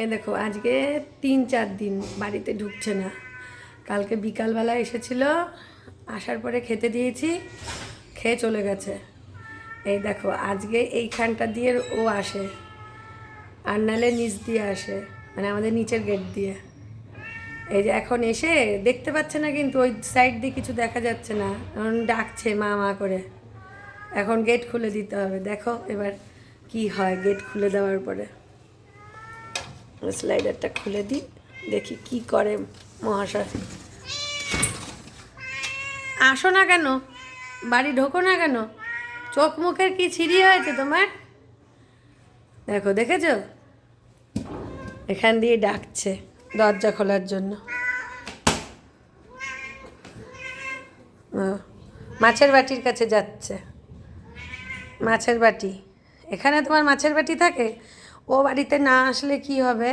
এ দেখো আজকে 3-4 দিন বাড়িতে ঢুকছে না। কালকে বিকালবেলা এসেছিল, আসার পরে খেতে দিয়েছি, খেয়ে চলে গেছে। এই দেখো আজকে এইখানটা দিয়ে ও আসে, আর নালে নিচ দিয়ে আসে, মানে আমাদের নিচের গেট দিয়ে। এই যে এখন এসে দেখতে পাচ্ছে না, কিন্তু ওই সাইড দিয়ে কিছু দেখা যাচ্ছে না, এখন ডাকছে মা মা করে। এখন গেট খুলে দিতে হবে, দেখো এবার কি হয় গেট খুলে দেওয়ার পরে। স্লাইডারটা খুলে দিই, দেখি কি করে মহাশয়। আসো না কেন, বাড়ি ঢোকো না কেন? চোখ মুখের কি ছিঁড়ি হয়েছে তোমার? দেখো, দেখেছো? এখান দিয়ে ডাকছে দরজা খোলার জন্য। মাছের বাটির কাছে যাচ্ছে। মাছের বাটি, এখানে তোমার মাছের বাটি থাকে। ও বাড়িতে না আসলে কি হবে,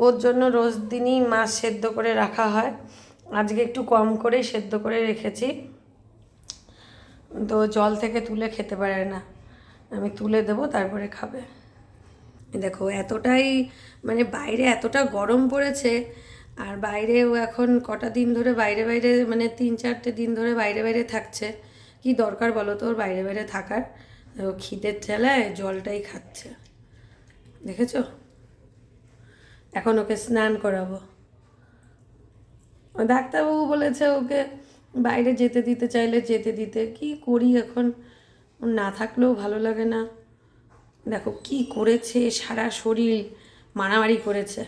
ওর জন্য রোজ দিনই মাছ সেদ্ধ করে রাখা হয়। আজকে একটু কম করে সেদ্ধ করে রেখেছি, তো জল থেকে তুলে খেতে পারে না, আমি তুলে দেবো তারপরে খাবে। দেখো এতটাই, মানে বাইরে এতটা গরম পড়েছে, আর বাইরেও এখন কটা দিন ধরে বাইরে বাইরে, মানে 3-4টে দিন ধরে বাইরে বাইরে থাকছে। কি দরকার বলো তো ওর বাইরে বাইরে থাকার? ও খিদের ঠেলায় জলটাই খাচ্ছে, দেখেছো? এখন ওকে স্নান করাবো। ডাক্তারবাবু বলেছে ওকে বাইরে যেতে দিতে, চাইলে যেতে দিতে। কি করি এখন, না থাকলেও ভালো লাগে না। দেখো কি করেছে, সারা শরীর মারামারি করেছে।